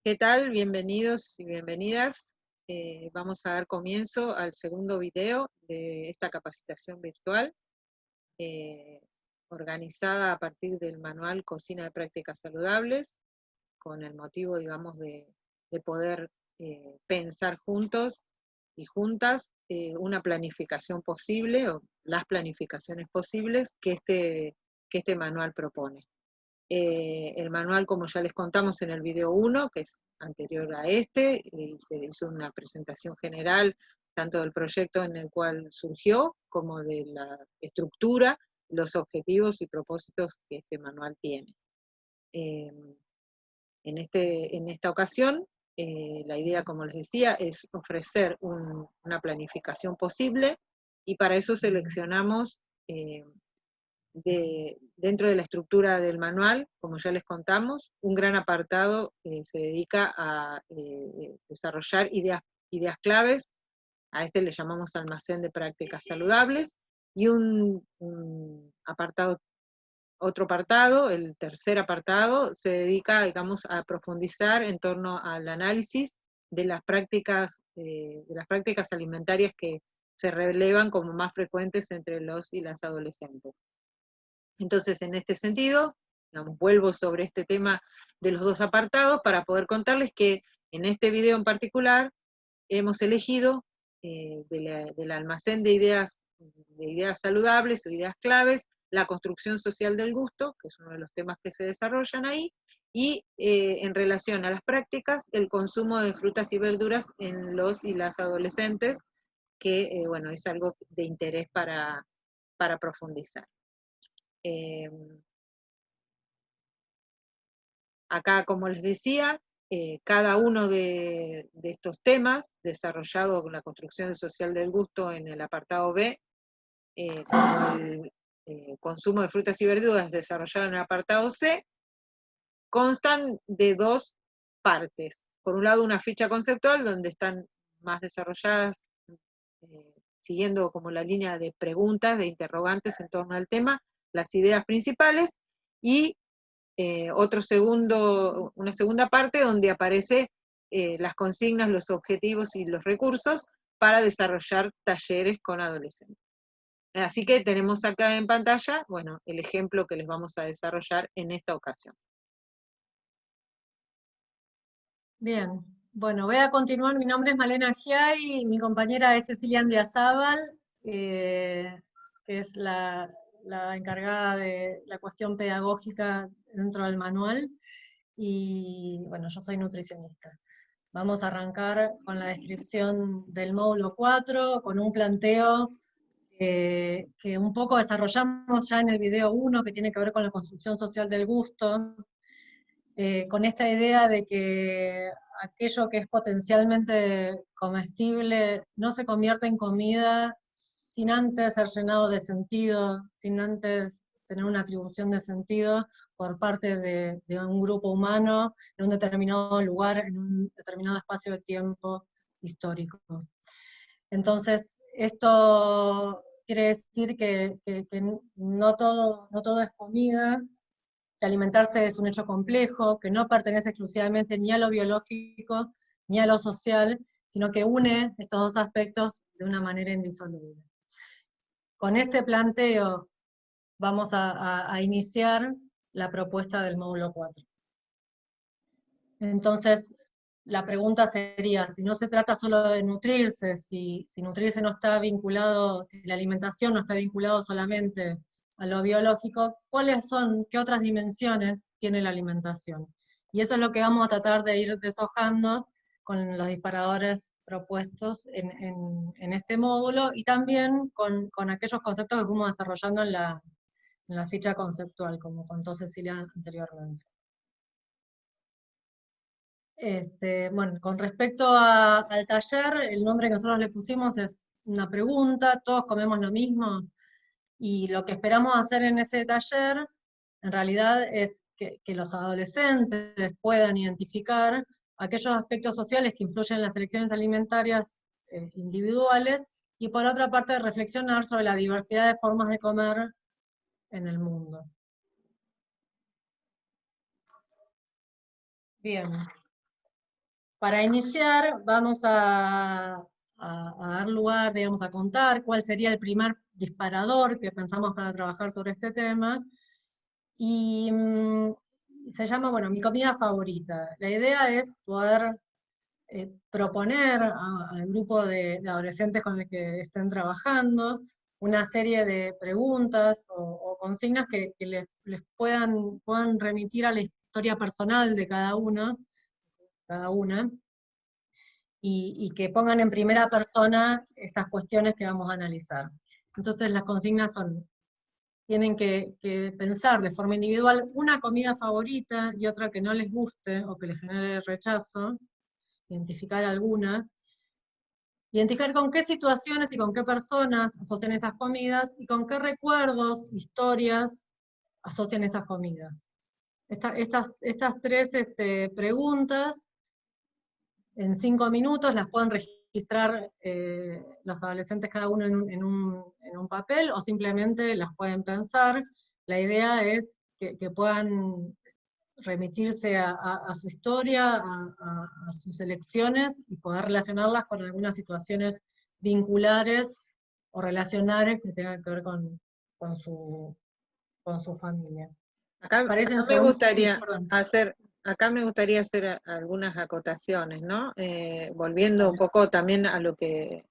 ¿Qué tal? Bienvenidos y bienvenidas. Vamos a dar comienzo al segundo video de esta capacitación virtual, organizada a partir del manual Cocina de Prácticas Saludables, con el motivo, digamos, de poder pensar juntos y juntas una planificación posible, o las planificaciones posibles que este manual propone. El manual, como ya les contamos en el video 1, que es anterior a este, se hizo una presentación general tanto del proyecto en el cual surgió, como de la estructura, los objetivos y propósitos que este manual tiene. En esta ocasión, la idea, como les decía, es ofrecer una planificación posible, y para eso seleccionamos dentro de la estructura del manual, como ya les contamos, un gran apartado se dedica a desarrollar ideas claves. A este le llamamos almacén de prácticas saludables, y otro apartado, el tercer apartado, se dedica, digamos, a profundizar en torno al análisis de las prácticas alimentarias que se relevan como más frecuentes entre los y las adolescentes. Entonces, en este sentido, digamos, vuelvo sobre este tema de los dos apartados para poder contarles que en este video en particular hemos elegido del almacén de ideas saludables o ideas claves, la construcción social del gusto, que es uno de los temas que se desarrollan ahí, y en relación a las prácticas, el consumo de frutas y verduras en los y las adolescentes, que bueno, es algo de interés para profundizar. Acá, como les decía, cada uno de estos temas, desarrollado con la construcción social del gusto en el apartado B, como el consumo de frutas y verduras desarrollado en el apartado C, constan de dos partes. Por un lado, una ficha conceptual donde están más desarrolladas, siguiendo como la línea de preguntas, de interrogantes en torno al tema, las ideas principales, y una segunda parte donde aparece las consignas, los objetivos y los recursos para desarrollar talleres con adolescentes. Así que tenemos acá en pantalla, bueno, el ejemplo que les vamos a desarrollar en esta ocasión. Bien, bueno, voy a continuar. Mi nombre es Malena Giai y mi compañera es Cecilia Andiazábal, que es la encargada de la cuestión pedagógica dentro del manual. Y bueno, yo soy nutricionista. Vamos a arrancar con la descripción del módulo 4, con un planteo que un poco desarrollamos ya en el video 1, que tiene que ver con la construcción social del gusto, con esta idea de que aquello que es potencialmente comestible no se convierte en comida sin antes ser llenado de sentido, sin antes tener una atribución de sentido por parte de un grupo humano en un determinado lugar, en un determinado espacio de tiempo histórico. Entonces, esto quiere decir que no todo es comida, que alimentarse es un hecho complejo, que no pertenece exclusivamente ni a lo biológico ni a lo social, sino que une estos dos aspectos de una manera indisoluble. Con este planteo vamos a iniciar la propuesta del módulo 4. Entonces, la pregunta sería, si no se trata solo de nutrirse, si nutrirse no está vinculado, si la alimentación no está vinculado solamente a lo biológico, qué otras dimensiones tiene la alimentación? Y eso es lo que vamos a tratar de ir deshojando con los disparadores propuestos en este módulo, y también con aquellos conceptos que fuimos desarrollando en la ficha conceptual, como contó Cecilia anteriormente. Bueno, con respecto al taller, el nombre que nosotros le pusimos es una pregunta, todos comemos lo mismo, y lo que esperamos hacer en este taller, en realidad, es que los adolescentes puedan identificar aquellos aspectos sociales que influyen en las elecciones alimentarias individuales, y por otra parte reflexionar sobre la diversidad de formas de comer en el mundo. Bien. para iniciar vamos a dar lugar, digamos, a contar cuál sería el primer disparador que pensamos para trabajar sobre este tema. Y se llama, bueno, mi comida favorita. La idea es poder proponer al grupo de adolescentes con el que estén trabajando una serie de preguntas o consignas que les puedan remitir a la historia personal de cada una, y que pongan en primera persona estas cuestiones que vamos a analizar. Entonces las consignas son, tienen que pensar de forma individual una comida favorita y otra que no les guste o que les genere rechazo, identificar alguna, identificar con qué situaciones y con qué personas asocian esas comidas y con qué recuerdos, historias asocian esas comidas. Estas tres preguntas, en 5 minutos, las pueden registrar los adolescentes cada uno en un papel, o simplemente las pueden pensar. La idea es que puedan remitirse a su historia, a sus elecciones, y poder relacionarlas con algunas situaciones vinculares o relacionales que tengan que ver con su familia. Acá, ¿Parecen acá me preguntas? Sí, gustaría perdón. acá me gustaría hacer algunas acotaciones, ¿no? Volviendo un poco también a lo que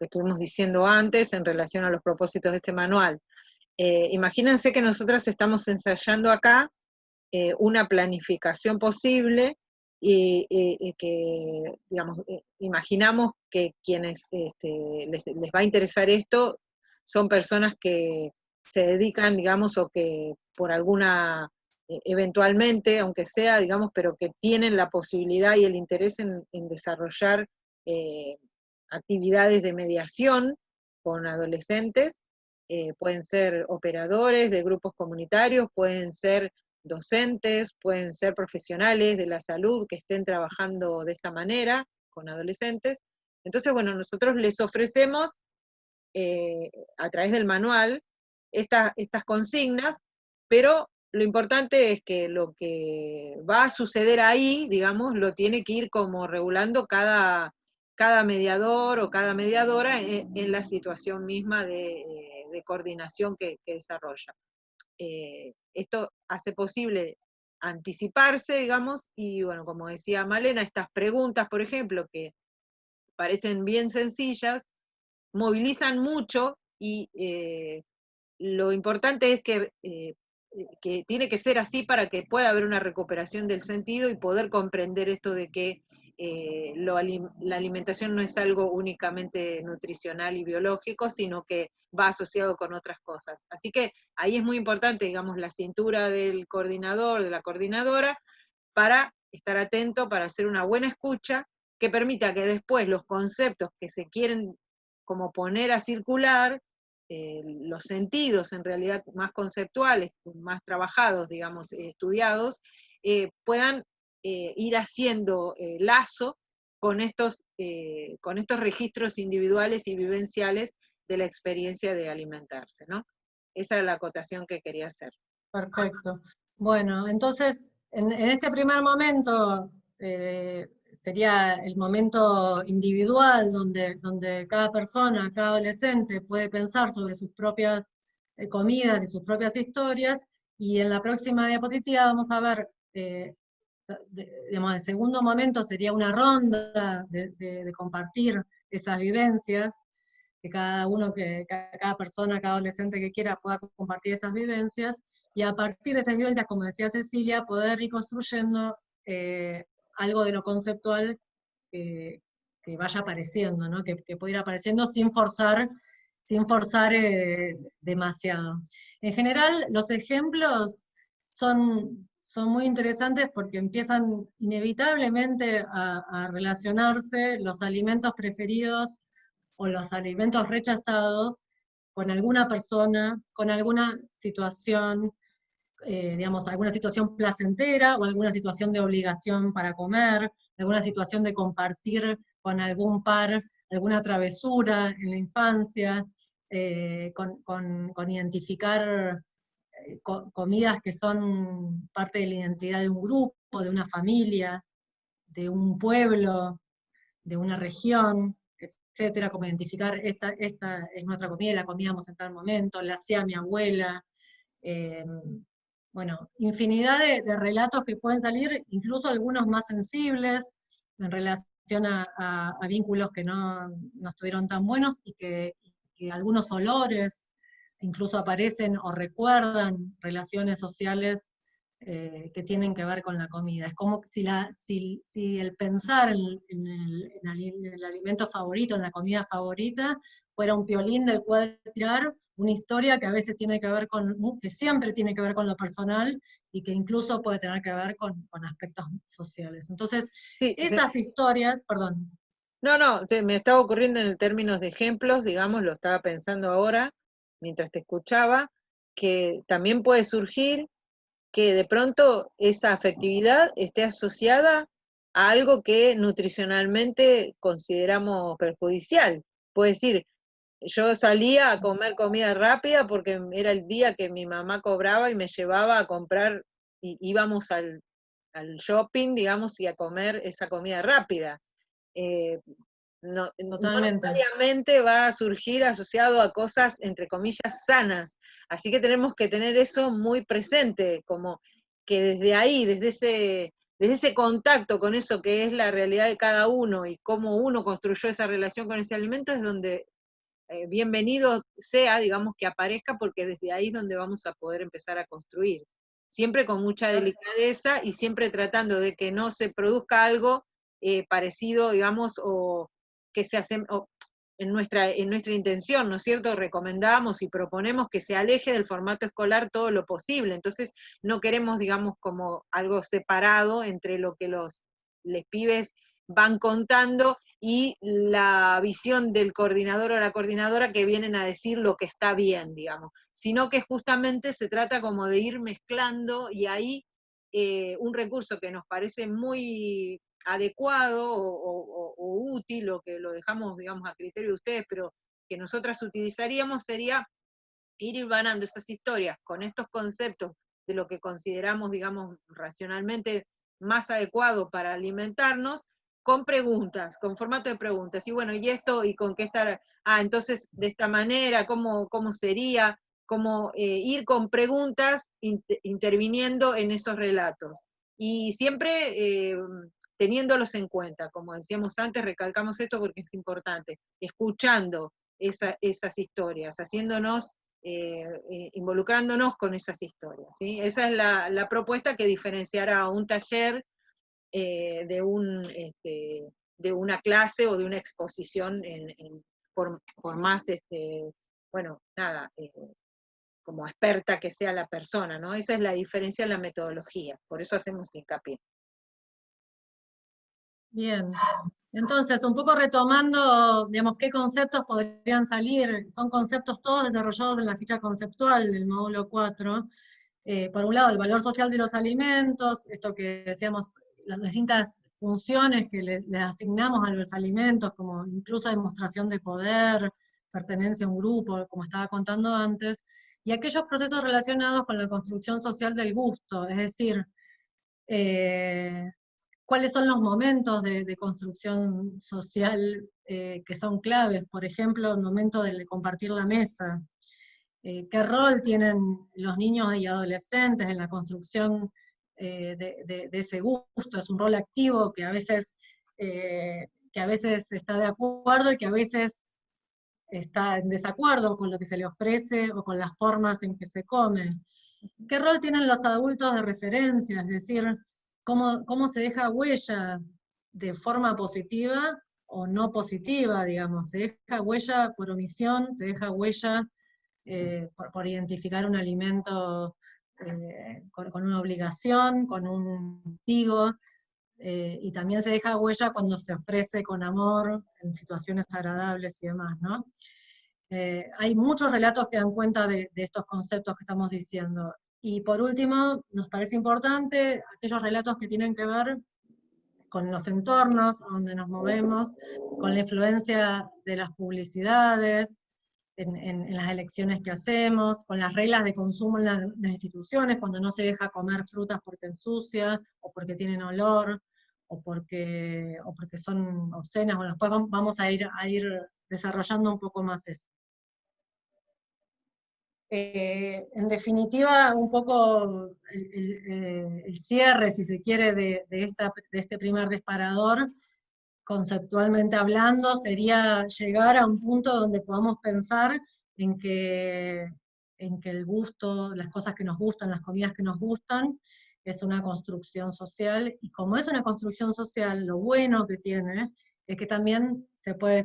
estuvimos diciendo antes en relación a los propósitos de este manual. Imagínense que nosotras estamos ensayando acá una planificación posible y que, digamos, imaginamos que quienes les va a interesar esto son personas que se dedican, digamos, o que por alguna, eventualmente, aunque sea, digamos, pero que tienen la posibilidad y el interés en desarrollar eh, actividades de mediación con adolescentes, pueden ser operadores de grupos comunitarios, pueden ser docentes, pueden ser profesionales de la salud que estén trabajando de esta manera con adolescentes. Entonces, bueno, nosotros les ofrecemos a través del manual estas consignas, pero lo importante es que lo que va a suceder ahí, digamos, lo tiene que ir como regulando cada mediador o cada mediadora en la situación misma de coordinación que desarrolla. Esto hace posible anticiparse, digamos, y bueno, como decía Malena, estas preguntas, por ejemplo, que parecen bien sencillas, movilizan mucho y lo importante es que tiene que ser así para que pueda haber una recuperación del sentido y poder comprender esto de que la alimentación no es algo únicamente nutricional y biológico, sino que va asociado con otras cosas. Así que ahí es muy importante, digamos, la cintura del coordinador, de la coordinadora, para estar atento, para hacer una buena escucha, que permita que después los conceptos que se quieren como poner a circular, los sentidos en realidad más conceptuales, más trabajados, digamos, estudiados, puedan ir haciendo lazo con estos registros individuales y vivenciales de la experiencia de alimentarse, ¿no? Esa era la acotación que quería hacer. Perfecto. Bueno, entonces, en este primer momento, sería el momento individual donde cada persona, cada adolescente puede pensar sobre sus propias comidas y sus propias historias, y en la próxima diapositiva vamos a ver, digamos, el segundo momento sería una ronda de compartir esas vivencias, que cada persona, cada adolescente que quiera pueda compartir esas vivencias, y a partir de esas vivencias, como decía Cecilia, poder ir construyendo algo de lo conceptual que vaya apareciendo, ¿no? Que pueda ir apareciendo sin forzar demasiado. En general, los ejemplos son muy interesantes porque empiezan inevitablemente a relacionarse los alimentos preferidos o los alimentos rechazados con alguna persona, con alguna situación, digamos, alguna situación placentera o alguna situación de obligación para comer, alguna situación de compartir con algún par, alguna travesura en la infancia, con identificar comidas que son parte de la identidad de un grupo, de una familia, de un pueblo, de una región, etcétera, como identificar esta es nuestra comida y la comíamos en tal momento, la hacía mi abuela. Bueno, infinidad de relatos que pueden salir, incluso algunos más sensibles, en relación a vínculos que no estuvieron tan buenos, y que algunos olores incluso aparecen o recuerdan relaciones sociales que tienen que ver con la comida. Es como si el pensar en el alimento favorito, en la comida favorita, fuera un violín del cual tirar una historia que a veces tiene que ver que siempre tiene que ver con lo personal, y que incluso puede tener que ver con aspectos sociales. Entonces, Sí, esas historias, perdón. no, me estaba ocurriendo en términos de ejemplos, digamos, lo estaba pensando ahora, mientras te escuchaba, que también puede surgir que de pronto esa afectividad esté asociada a algo que nutricionalmente consideramos perjudicial. Puede decir, yo salía a comer comida rápida porque era el día que mi mamá cobraba y me llevaba a comprar, y íbamos al shopping, digamos, y a comer esa comida rápida. No Totalmente. necesariamente va a surgir asociado a cosas, entre comillas, sanas. Así que tenemos que tener eso muy presente, como que desde ahí, desde ese contacto con eso que es la realidad de cada uno y cómo uno construyó esa relación con ese alimento, es donde bienvenido sea, digamos, que aparezca, porque desde ahí es donde vamos a poder empezar a construir. Siempre con mucha delicadeza y siempre tratando de que no se produzca algo parecido, digamos, o que se hace en nuestra intención, ¿no es cierto? Recomendamos y proponemos que se aleje del formato escolar todo lo posible. Entonces, no queremos, digamos, como algo separado entre lo que los pibes van contando y la visión del coordinador o la coordinadora que vienen a decir lo que está bien, digamos, sino que justamente se trata como de ir mezclando, y ahí un recurso que nos parece muy adecuado o útil, o que lo dejamos, digamos, a criterio de ustedes, pero que nosotras utilizaríamos, sería ir hilvanando esas historias con estos conceptos de lo que consideramos, digamos, racionalmente más adecuado para alimentarnos, con preguntas, con formato de preguntas. Y bueno, ¿y esto? ¿Y con qué estar? Ah, entonces, de esta manera, ¿cómo sería? Como ir con preguntas interviniendo en esos relatos. Y siempre teniéndolos en cuenta, como decíamos antes, recalcamos esto porque es importante, escuchando esas historias, haciéndonos involucrándonos con esas historias, ¿sí? Esa es la propuesta que diferenciará un taller de una clase o de una exposición por más, bueno, nada, como experta que sea la persona, ¿no? Esa es la diferencia en la metodología, por eso hacemos hincapié. Bien, entonces un poco retomando, digamos, qué conceptos podrían salir. Son conceptos todos desarrollados en la ficha conceptual del módulo 4. Por un lado, el valor social de los alimentos, esto que decíamos, las distintas funciones que le asignamos a los alimentos, como incluso demostración de poder, pertenencia a un grupo, como estaba contando antes, y aquellos procesos relacionados con la construcción social del gusto, es decir, cuáles son los momentos de construcción social que son claves, por ejemplo, el momento de compartir la mesa. ¿Qué rol tienen los niños y adolescentes en la construcción de ese gusto? Es un rol activo que a veces está de acuerdo y que a veces está en desacuerdo con lo que se le ofrece o con las formas en que se come. ¿Qué rol tienen los adultos de referencia? Es decir, cómo se deja huella de forma positiva o no positiva, digamos. Se deja huella por omisión, se deja huella por identificar un alimento con una obligación, con un castigo, y también se deja huella cuando se ofrece con amor, en situaciones agradables y demás, ¿no? Hay muchos relatos que dan cuenta de estos conceptos que estamos diciendo. Y por último, nos parece importante aquellos relatos que tienen que ver con los entornos donde nos movemos, con la influencia de las publicidades, en las elecciones que hacemos, con las reglas de consumo en las instituciones, cuando no se deja comer frutas porque ensucia, o porque tienen olor, o porque son obscenas. Bueno, después vamos a ir desarrollando un poco más eso. En definitiva, un poco el cierre, si se quiere, de este primer disparador, conceptualmente hablando, sería llegar a un punto donde podamos pensar en que el gusto, las cosas que nos gustan, las comidas que nos gustan, es una construcción social, y como es una construcción social, lo bueno que tiene es que también se puede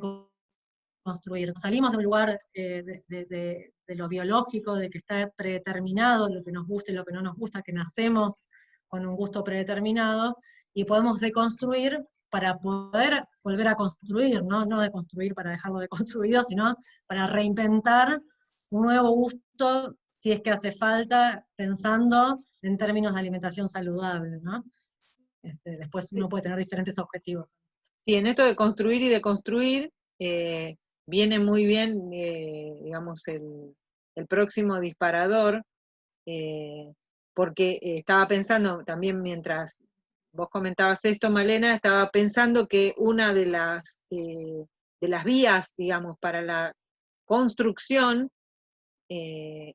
construir. Salimos de un lugar de lo biológico, de que está predeterminado lo que nos gusta y lo que no nos gusta, que nacemos con un gusto predeterminado, y podemos deconstruir para poder volver a construir, ¿no? No deconstruir para dejarlo deconstruido, sino para reinventar un nuevo gusto, si es que hace falta, pensando en términos de alimentación saludable, ¿no? Después uno puede tener diferentes objetivos. Sí, en esto de construir y de construir, viene muy bien, digamos, el próximo disparador, porque estaba pensando también mientras vos comentabas esto, Malena, estaba pensando que una de las vías, digamos, para la construcción,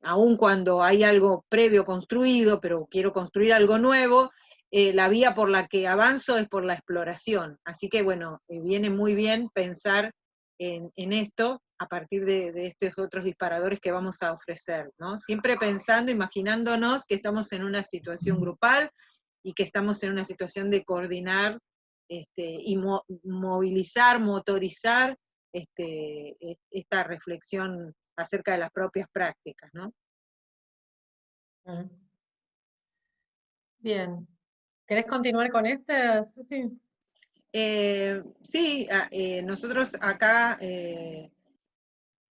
aun cuando hay algo previo construido, pero quiero construir algo nuevo, la vía por la que avanzo es por la exploración. Así que bueno, viene muy bien pensar en esto a partir de estos otros disparadores que vamos a ofrecer, ¿no? Siempre pensando, imaginándonos que estamos en una situación grupal y que estamos en una situación de coordinar y movilizar, motorizar esta reflexión acerca de las propias prácticas, ¿no? Bien. ¿Querés continuar con este, Ceci? Sí, nosotros acá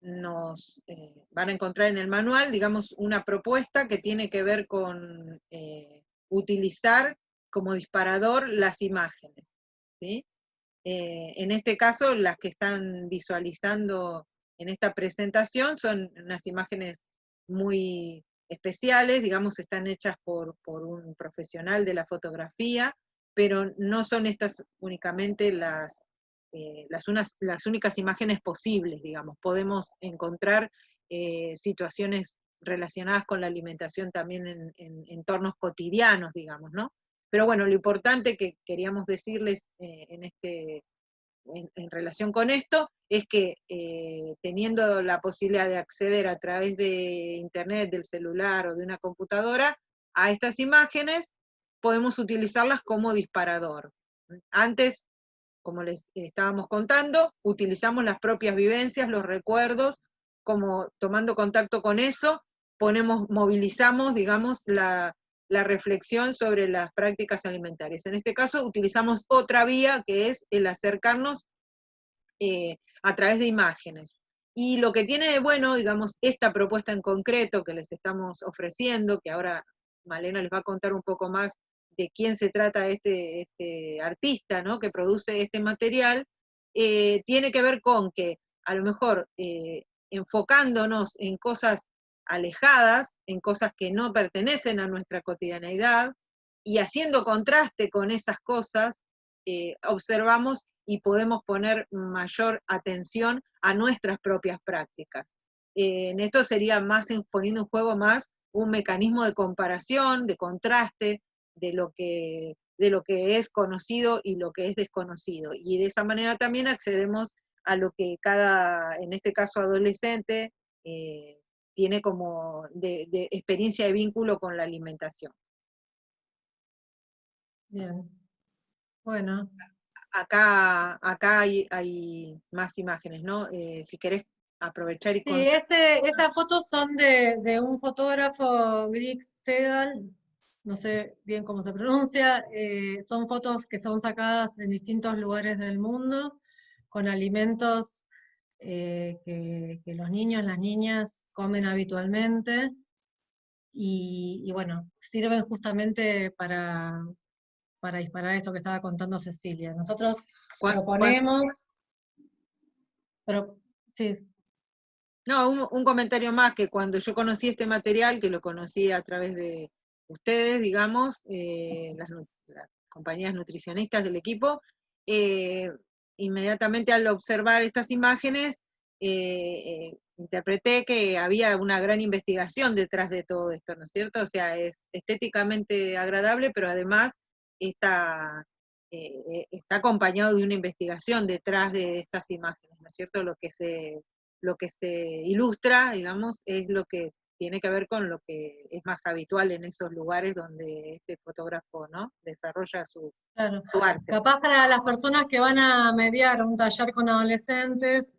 nos van a encontrar en el manual, digamos, una propuesta que tiene que ver con utilizar como disparador las imágenes, ¿sí? En este caso, las que están visualizando en esta presentación son unas imágenes muy especiales, digamos, están hechas por un profesional de la fotografía, pero no son estas únicamente las únicas imágenes posibles, digamos. Podemos encontrar situaciones relacionadas con la alimentación también en entornos cotidianos, digamos, ¿no? Pero bueno, lo importante que queríamos decirles en relación con esto es que teniendo la posibilidad de acceder a través de internet, del celular o de una computadora a estas imágenes, podemos utilizarlas como disparador. Antes, como les estábamos contando, utilizamos las propias vivencias, los recuerdos, como tomando contacto con eso, movilizamos, digamos, la reflexión sobre las prácticas alimentarias. En este caso, utilizamos otra vía, que es el acercarnos a través de imágenes. Y lo que tiene de bueno, digamos, esta propuesta en concreto que les estamos ofreciendo, que ahora Malena les va a contar un poco más de quién se trata este artista, ¿no?, que produce este material, tiene que ver con que a lo mejor enfocándonos en cosas alejadas, en cosas que no pertenecen a nuestra cotidianeidad, y haciendo contraste con esas cosas, observamos y podemos poner mayor atención a nuestras propias prácticas. En esto sería más poniendo en juego más un mecanismo de comparación, de contraste, de lo que es conocido y lo que es desconocido. Y de esa manera también accedemos a lo que cada, en este caso adolescente, tiene como de experiencia de vínculo con la alimentación. Bien. Bueno. Acá hay más imágenes, ¿no? Si querés aprovechar y Sí, estas fotos son de un fotógrafo, Greg Sedal, no sé bien cómo se pronuncia, son fotos que son sacadas en distintos lugares del mundo, con alimentos que los niños, las niñas comen habitualmente, y bueno, sirven justamente para disparar esto que estaba contando Cecilia. Nosotros proponemos, pero sí. No, un comentario más, que cuando yo conocí este material, que lo conocí a través de ustedes, digamos, compañeras nutricionistas del equipo, inmediatamente al observar estas imágenes, interpreté que había una gran investigación detrás de todo esto, ¿no es cierto? O sea, es estéticamente agradable, pero además está acompañado de una investigación detrás de estas imágenes, ¿no es cierto? Lo que se ilustra, digamos, es lo que tiene que ver con lo que es más habitual en esos lugares donde este fotógrafo, ¿no?, desarrolla su arte. Capaz para las personas que van a mediar un taller con adolescentes,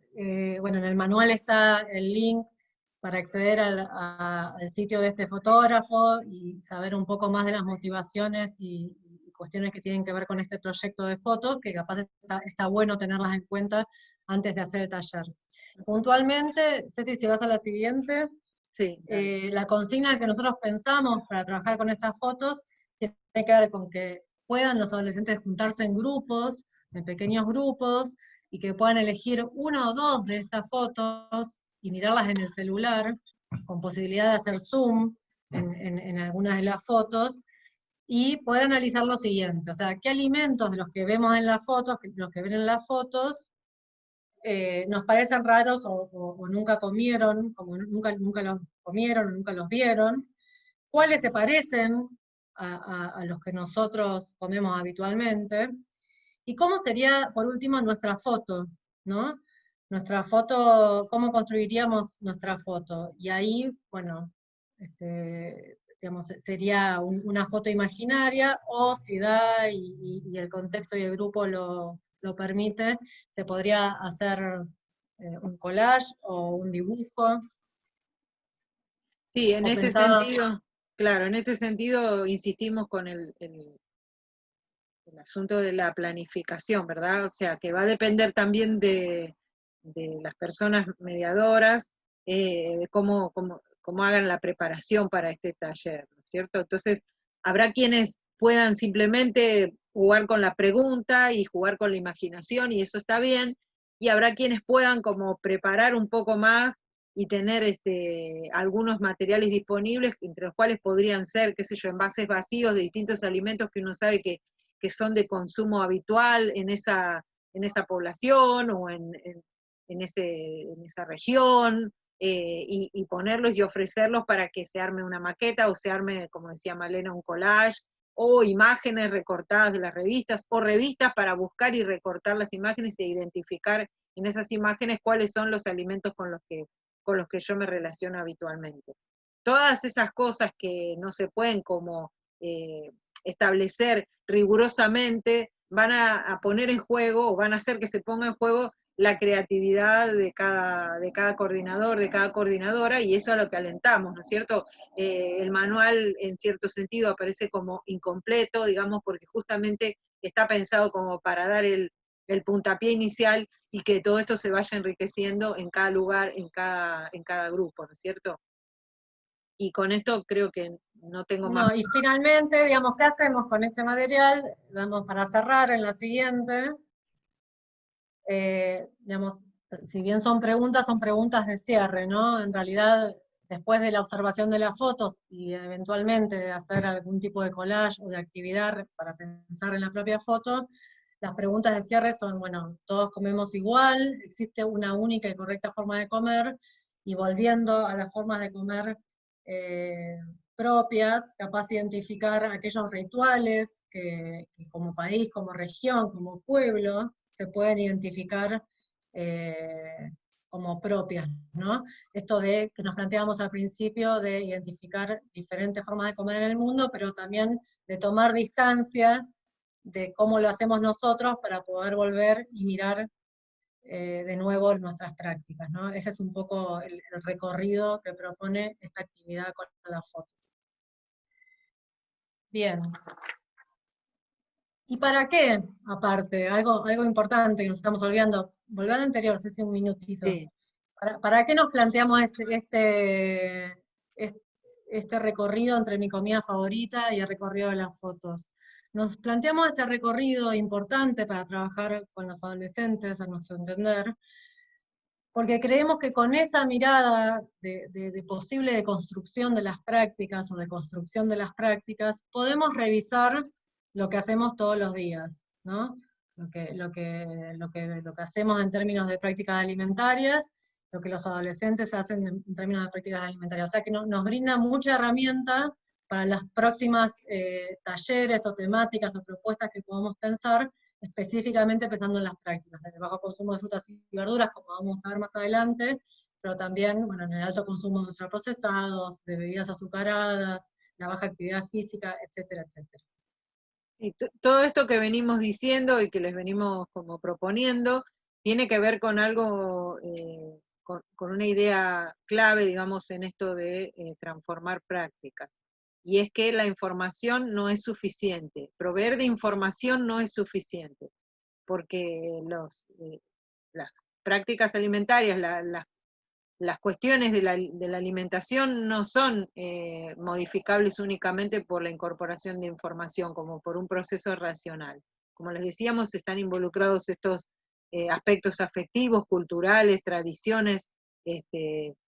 bueno, en el manual está el link para acceder al sitio de este fotógrafo y saber un poco más de las motivaciones y cuestiones que tienen que ver con este proyecto de fotos, que capaz está bueno tenerlas en cuenta antes de hacer el taller. Puntualmente, Ceci, si vas a la siguiente, sí, la consigna que nosotros pensamos para trabajar con estas fotos tiene que ver con que puedan los adolescentes juntarse en grupos, en pequeños grupos, y que puedan elegir una o dos de estas fotos y mirarlas en el celular, con posibilidad de hacer zoom en algunas de las fotos, y poder analizar lo siguiente, o sea, qué alimentos de los que vemos en las fotos, los que ven en las fotos, nos parecen raros o nunca comieron, como nunca los comieron, nunca los vieron, cuáles se parecen a los que nosotros comemos habitualmente, y cómo sería, por último, nuestra foto, ¿no? Nuestra foto, cómo construiríamos nuestra foto. Y ahí, bueno, digamos, sería una foto imaginaria, o si da y el contexto y el grupo lo permite, se podría hacer un collage o un dibujo. Sí, en O este pensaba, sentido, claro, en este sentido insistimos con el asunto de la planificación, ¿verdad? O sea, que va a depender también de las personas mediadoras, de cómo hagan la preparación para este taller, ¿no es cierto? Entonces, habrá quienes puedan simplemente jugar con la pregunta y jugar con la imaginación, y eso está bien, y habrá quienes puedan como preparar un poco más y tener algunos materiales disponibles, entre los cuales podrían ser, qué sé yo, envases vacíos de distintos alimentos que uno sabe que son de consumo habitual en esa población o en esa región, y ponerlos y ofrecerlos para que se arme una maqueta o se arme, como decía Malena, un collage, o imágenes recortadas de las revistas, o revistas para buscar y recortar las imágenes e identificar en esas imágenes cuáles son los alimentos con los que yo me relaciono habitualmente. Todas esas cosas que no se pueden como establecer rigurosamente van a poner en juego, o van a hacer que se ponga en juego la creatividad de cada coordinador, de cada coordinadora, y eso es a lo que alentamos, ¿no es cierto? El manual, en cierto sentido, aparece como incompleto, digamos, porque justamente está pensado como para dar el puntapié inicial y que todo esto se vaya enriqueciendo en cada lugar, en cada grupo, ¿no es cierto? Y con esto creo que no tengo más. no, y finalmente, digamos, ¿qué hacemos con este material? Vamos para cerrar en la siguiente. Digamos, si bien son preguntas de cierre, ¿no? En realidad, después de la observación de las fotos y eventualmente de hacer algún tipo de collage o de actividad para pensar en la propia foto, las preguntas de cierre son, bueno, todos comemos igual, existe una única y correcta forma de comer, y volviendo a las formas de comer propias, capaz de identificar aquellos rituales que como país, como región, como pueblo, se pueden identificar como propias, ¿no? Esto de que nos planteábamos al principio de identificar diferentes formas de comer en el mundo, pero también de tomar distancia de cómo lo hacemos nosotros para poder volver y mirar de nuevo nuestras prácticas, ¿no? Ese es un poco el recorrido que propone esta actividad con la foto. Bien. ¿Y para qué? Aparte, algo importante que nos estamos olvidando. Volver al anterior, hace un minutito. Sí. ¿Para qué nos planteamos este recorrido entre mi comida favorita y el recorrido de las fotos? Nos planteamos este recorrido importante para trabajar con los adolescentes, a nuestro entender, porque creemos que con esa mirada de posible deconstrucción de las prácticas o de construcción de las prácticas, podemos revisar lo que hacemos todos los días, ¿no? Lo que hacemos en términos de prácticas alimentarias, lo que los adolescentes hacen en términos de prácticas alimentarias. O sea que nos brinda mucha herramienta para las próximas talleres o temáticas o propuestas que podamos pensar, específicamente pensando en las prácticas, en el bajo consumo de frutas y verduras, como vamos a ver más adelante, pero también, bueno, en el alto consumo de ultraprocesados, de bebidas azucaradas, la baja actividad física, etcétera, etcétera. Y todo esto que venimos diciendo y que les venimos como proponiendo, tiene que ver con algo, con una idea clave, digamos, en esto de transformar prácticas. Y es que la información no es suficiente, proveer de información no es suficiente, porque las prácticas alimentarias, las cuestiones de la alimentación no son modificables únicamente por la incorporación de información, como por un proceso racional. Como les decíamos, están involucrados estos aspectos afectivos, culturales, tradiciones,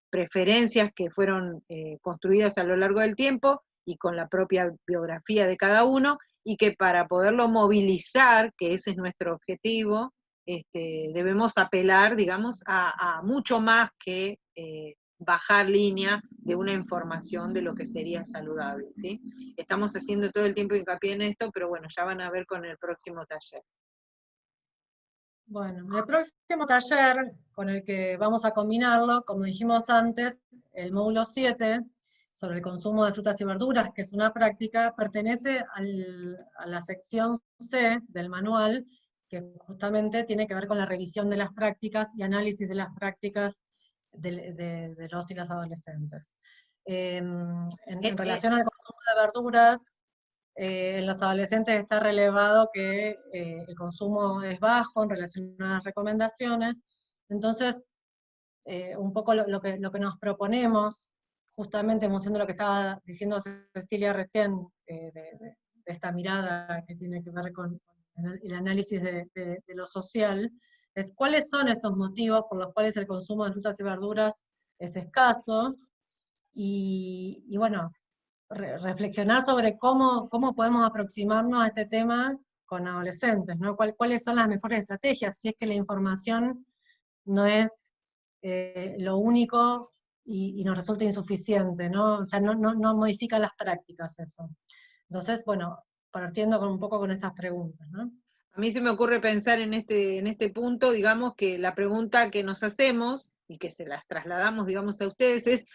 preferencias que fueron construidas a lo largo del tiempo y con la propia biografía de cada uno, y que para poderlo movilizar, que ese es nuestro objetivo, debemos apelar, digamos, a mucho más que bajar línea de una información de lo que sería saludable, ¿sí? Estamos haciendo todo el tiempo hincapié en esto, pero bueno, ya van a ver con el próximo taller. Bueno, el próximo taller con el que vamos a combinarlo, como dijimos antes, el módulo 7, sobre el consumo de frutas y verduras, que es una práctica, pertenece a la sección C del manual, que justamente tiene que ver con la revisión de las prácticas y análisis de las prácticas de los y las adolescentes. En relación al consumo de verduras, en los adolescentes está relevado que el consumo es bajo en relación a las recomendaciones. Entonces, un poco lo que nos proponemos, justamente en función de lo que estaba diciendo Cecilia recién, de esta mirada que tiene que ver con el análisis de lo social, es cuáles son estos motivos por los cuales el consumo de frutas y verduras es escaso, y bueno, reflexionar sobre cómo podemos aproximarnos a este tema con adolescentes, ¿no? ¿Cuáles son las mejores estrategias? Si es que la información no es lo único y nos resulta insuficiente, ¿no? O sea, no modifica las prácticas eso. Entonces, bueno, partiendo un poco con estas preguntas, ¿no? A mí se me ocurre pensar en este punto, digamos, que la pregunta que nos hacemos, y que se las trasladamos, digamos, a ustedes, es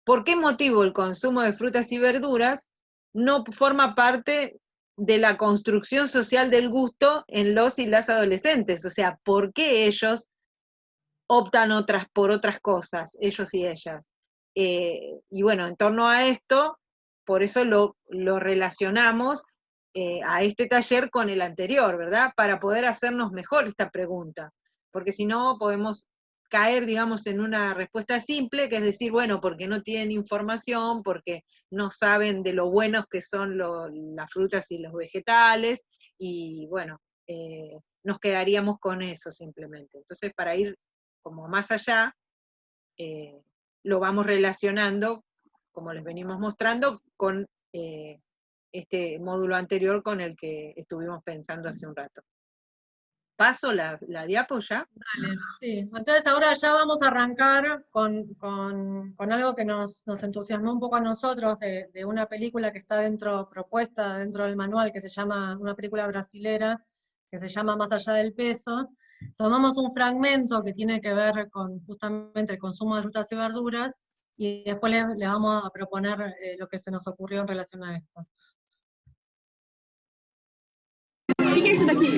¿por qué motivo el consumo de frutas y verduras no forma parte de la construcción social del gusto en los y las adolescentes? O sea, ¿por qué ellos optan por otras cosas, ellos y ellas? Y bueno, en torno a esto, por eso lo relacionamos a este taller con el anterior, ¿verdad? Para poder hacernos mejor esta pregunta, porque si no podemos caer, digamos, en una respuesta simple, que es decir, bueno, porque no tienen información, porque no saben de lo buenos que son las frutas y los vegetales, y bueno, nos quedaríamos con eso simplemente. Entonces, para ir como más allá, lo vamos relacionando, como les venimos mostrando, con este módulo anterior con el que estuvimos pensando hace un rato. ¿Paso la diapo ya? Dale, sí. Entonces ahora ya vamos a arrancar con algo que nos entusiasmó un poco a nosotros, de una película que está propuesta dentro del manual, que se llama, una película brasilera, que se llama Más allá del peso. Tomamos un fragmento que tiene que ver con justamente el consumo de frutas y verduras, y después les vamos a proponer lo que se nos ocurrió en relación a esto. O que é isso daqui?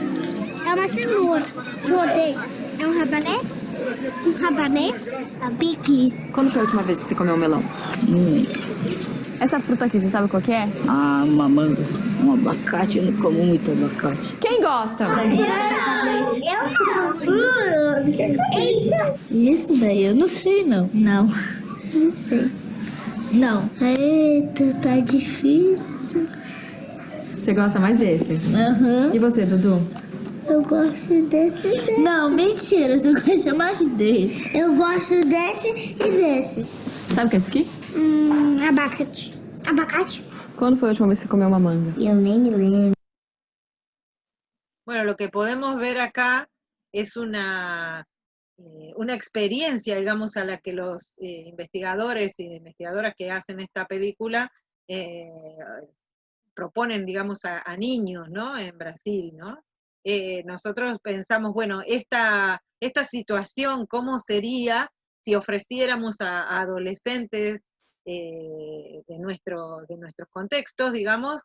É uma cenoura. Tu odeia? É um rabanete? Os rabanetes? Picles. Quando foi a última vez que você comeu melão? Essa fruta aqui, você sabe qual que é? Ah, uma manga, um abacate, eu não como muito abacate. Quem gosta? Esse daí eu não sei, não. Não. Não sei. Não. Eita, tá difícil. Você gosta mais desse? Aham. E você, Dudu? Eu gosto desse. Não, mentira, tu gosta mais desse. Eu gosto desse e desse. Sabe o que é isso aqui? Abacate. Abacate? Quando foi a última vez que você comeu uma manga? Eu nem me lembro. Bueno, lo que podemos ver acá es una experiencia, digamos, a la que los investigadores y investigadoras que hacen esta película proponen, digamos, a niños, ¿no? En Brasil, ¿no? Nosotros pensamos, bueno, esta situación, ¿cómo sería si ofreciéramos a adolescentes de nuestros contextos, digamos,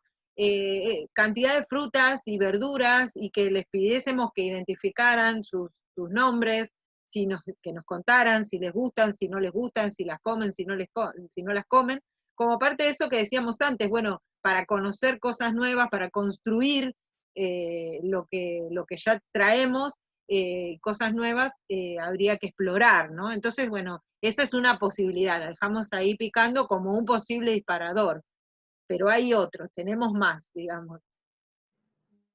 cantidad de frutas y verduras y que les pidiésemos que identificaran sus nombres, que nos contaran si les gustan, si no les gustan, si las comen, si no las comen, como parte de eso que decíamos antes, bueno, para conocer cosas nuevas, para construir lo que ya traemos, cosas nuevas, habría que explorar, ¿no? Entonces, bueno, esa es una posibilidad, la dejamos ahí picando como un posible disparador, pero hay otros, tenemos más, digamos.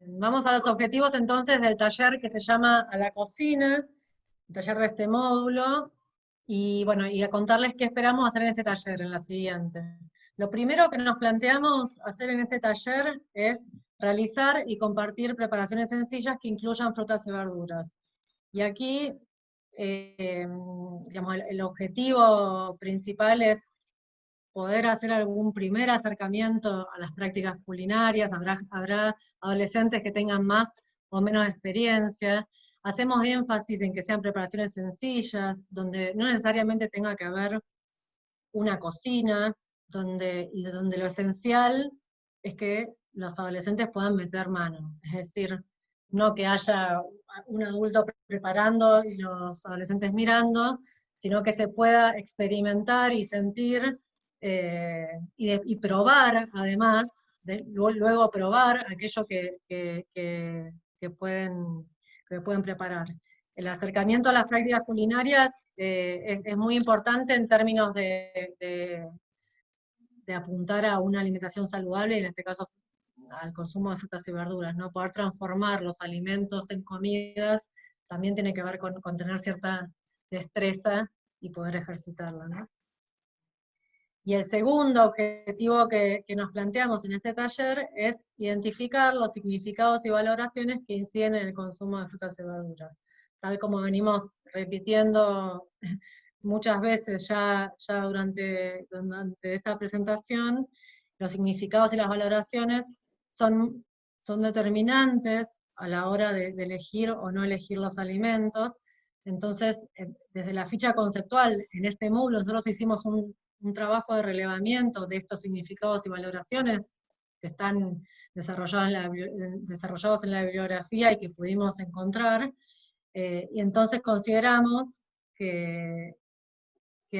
Vamos a los objetivos entonces del taller que se llama A la Cocina, el taller de este módulo, y bueno, y a contarles qué esperamos hacer en este taller, en la siguiente. Lo primero que nos planteamos hacer en este taller es realizar y compartir preparaciones sencillas que incluyan frutas y verduras. Y aquí, digamos, el objetivo principal es poder hacer algún primer acercamiento a las prácticas culinarias, habrá adolescentes que tengan más o menos experiencia. Hacemos énfasis en que sean preparaciones sencillas, donde no necesariamente tenga que haber una cocina, y donde lo esencial es que los adolescentes puedan meter mano, es decir, no que haya un adulto preparando y los adolescentes mirando, sino que se pueda experimentar y sentir y probar, además, luego probar aquello que pueden preparar. El acercamiento a las prácticas culinarias es muy importante en términos de apuntar a una alimentación saludable, y en este caso al consumo de frutas y verduras, ¿no? Poder transformar los alimentos en comidas también tiene que ver con tener cierta destreza y poder ejercitarla, ¿no? Y el segundo objetivo que nos planteamos en este taller es identificar los significados y valoraciones que inciden en el consumo de frutas y verduras. Tal como venimos repitiendo muchas veces ya durante esta presentación, los significados y las valoraciones son determinantes a la hora de elegir o no elegir los alimentos. Entonces, desde la ficha conceptual, en este módulo nosotros hicimos un trabajo de relevamiento de estos significados y valoraciones que están desarrollados en la bibliografía y que pudimos encontrar, y entonces consideramos que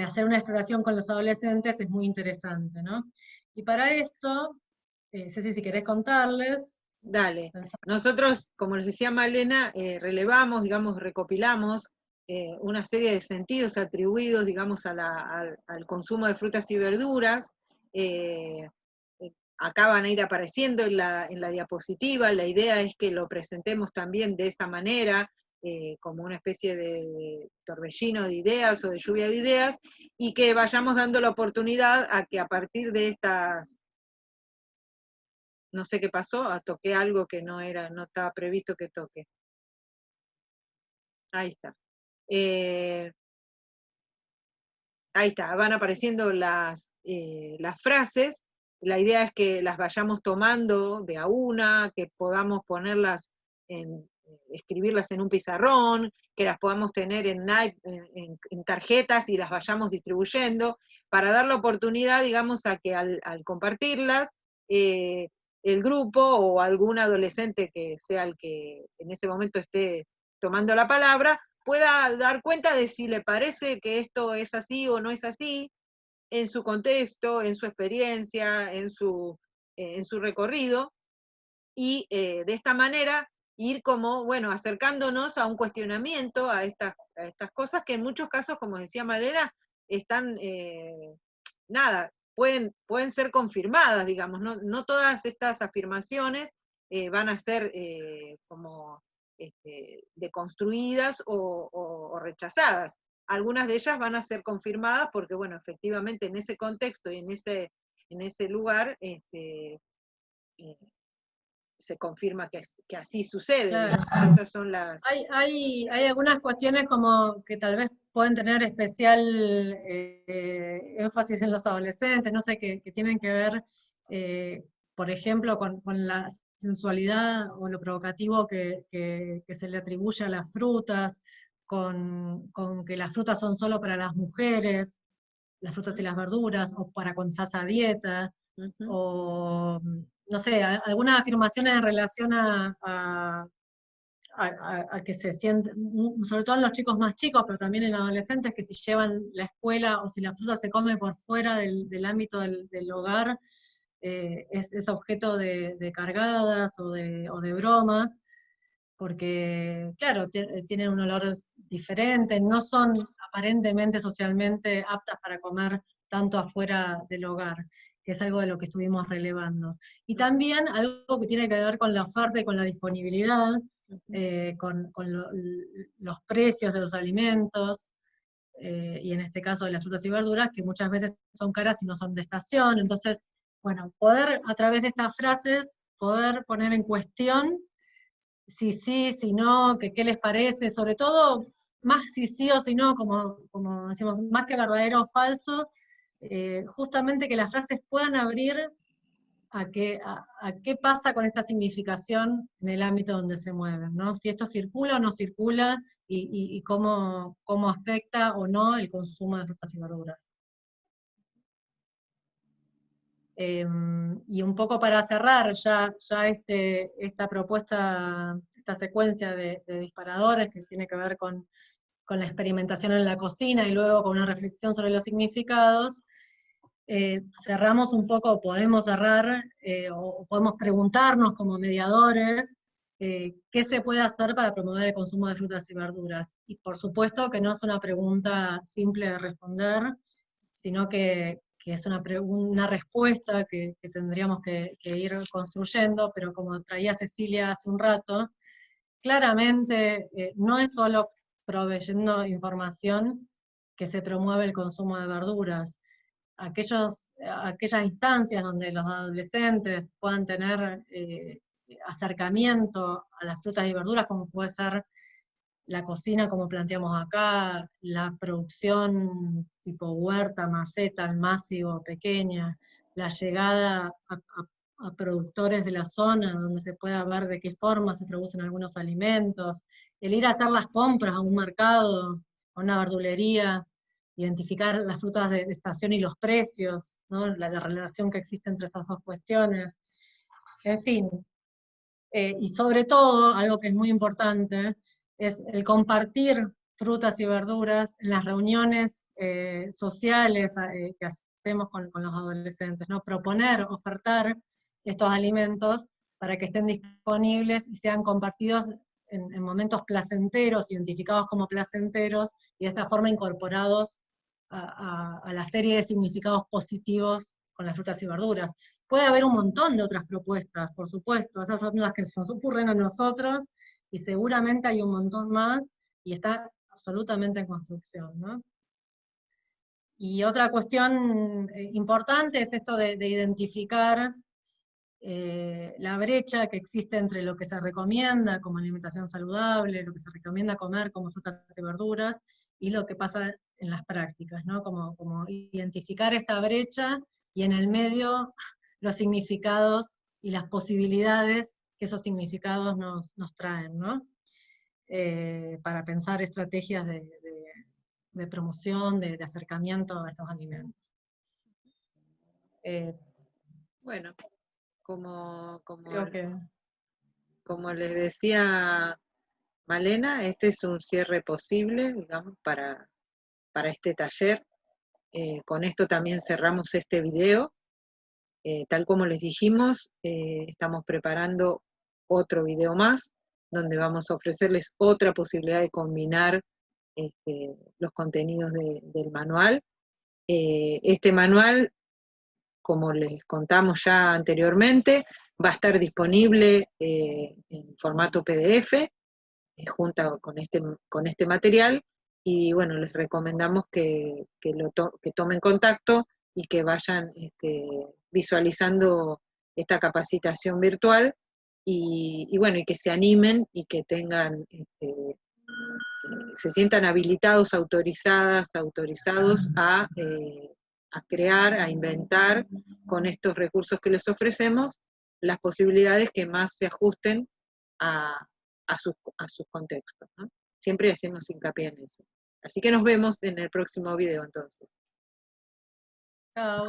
hacer una exploración con los adolescentes es muy interesante, ¿no? Y para esto, Ceci, si querés contarles. Dale. Nosotros, como les decía Malena, relevamos, digamos, recopilamos una serie de sentidos atribuidos, digamos, al consumo de frutas y verduras. Acá van a ir apareciendo en la diapositiva. La idea es que lo presentemos también de esa manera, como una especie de torbellino de ideas o de lluvia de ideas, y que vayamos dando la oportunidad a que a partir de estas, no sé qué pasó, toqué algo que no estaba previsto que toque. Ahí está. Ahí está, van apareciendo las frases. La idea es que las vayamos tomando de a una, que podamos ponerlas escribirlas en un pizarrón, que las podamos tener en tarjetas y las vayamos distribuyendo, para dar la oportunidad, digamos, a que al compartirlas, el grupo o algún adolescente que sea el que en ese momento esté tomando la palabra, pueda dar cuenta de si le parece que esto es así o no es así, en su contexto, en su experiencia, en su recorrido, y de esta manera ir como, bueno, acercándonos a un cuestionamiento a estas cosas que en muchos casos, como decía Malena, están, pueden ser confirmadas, digamos, no todas estas afirmaciones van a ser como deconstruidas o rechazadas. Algunas de ellas van a ser confirmadas porque, bueno, efectivamente en ese contexto y en ese lugar se confirma que así sucede. Claro. Esas son las... Hay algunas cuestiones como que tal vez pueden tener especial énfasis en los adolescentes, no sé, que tienen que ver, por ejemplo, con la sensualidad o lo provocativo que se le atribuye a las frutas, con que las frutas son solo para las mujeres, las frutas y las verduras, o para cuando estás a dieta, o no sé, algunas afirmaciones en relación a que se sienten, sobre todo en los chicos más chicos, pero también en adolescentes, que si llevan la escuela o si la fruta se come por fuera del ámbito del hogar, es objeto de cargadas o de bromas, porque, claro, tienen un olor diferente, no son aparentemente socialmente aptas para comer tanto afuera del hogar, que es algo de lo que estuvimos relevando. Y también algo que tiene que ver con la oferta y con la disponibilidad, con los precios de los alimentos, y en este caso de las frutas y verduras, que muchas veces son caras y no son de estación. Entonces, bueno, poder a través de estas frases, poder poner en cuestión si sí, si no, que qué les parece, sobre todo, más si sí o si no, como decimos, más que verdadero o falso, justamente que las frases puedan abrir a qué pasa con esta significación en el ámbito donde se mueven, ¿no? Si esto circula o no circula, y cómo afecta o no el consumo de frutas y verduras. Y un poco para cerrar ya esta propuesta, esta secuencia de disparadores que tiene que ver con la experimentación en la cocina y luego con una reflexión sobre los significados, cerramos un poco, podemos cerrar, o podemos preguntarnos como mediadores, qué se puede hacer para promover el consumo de frutas y verduras. Y por supuesto que no es una pregunta simple de responder, sino que es una respuesta que tendríamos que ir construyendo, pero como traía Cecilia hace un rato, claramente no es solo proveyendo información que se promueve el consumo de verduras. Aquellas instancias donde los adolescentes puedan tener acercamiento a las frutas y verduras, como puede ser la cocina, como planteamos acá, la producción tipo huerta, maceta, almácigo, pequeña, la llegada a productores de la zona, donde se pueda ver de qué forma se producen algunos alimentos, el ir a hacer las compras a un mercado, a una verdulería, identificar las frutas de estación y los precios, ¿no? La relación que existe entre esas dos cuestiones. En fin, y sobre todo, algo que es muy importante, es el compartir frutas y verduras en las reuniones sociales que hacemos con los adolescentes, ¿no? Proponer, ofertar estos alimentos para que estén disponibles y sean compartidos en momentos placenteros, identificados como placenteros, y de esta forma incorporados a la serie de significados positivos con las frutas y verduras. Puede haber un montón de otras propuestas, por supuesto, esas son las que se nos ocurren a nosotros, y seguramente hay un montón más, y está absolutamente en construcción, ¿no? Y otra cuestión importante es esto de identificar la brecha que existe entre lo que se recomienda como alimentación saludable, lo que se recomienda comer como frutas y verduras, y lo que pasa en las prácticas, ¿no? Como identificar esta brecha, y en el medio los significados y las posibilidades que esos significados nos traen, ¿no? Para pensar estrategias de promoción, de acercamiento a estos alimentos. Bueno, Creo que... como les decía Malena, este es un cierre posible, digamos, para este taller. Con esto también cerramos este video. Tal como les dijimos, estamos preparando otro video más, donde vamos a ofrecerles otra posibilidad de combinar los contenidos del manual. Este manual, como les contamos ya anteriormente, va a estar disponible en formato PDF, junto con este material, y bueno, les recomendamos que tomen contacto y que vayan visualizando esta capacitación virtual, y bueno, y que se animen y que tengan, se sientan habilitados, autorizados a crear, a inventar con estos recursos que les ofrecemos las posibilidades que más se ajusten a sus contextos, ¿no? Siempre hacemos hincapié en eso. Así que nos vemos en el próximo video entonces. Chao.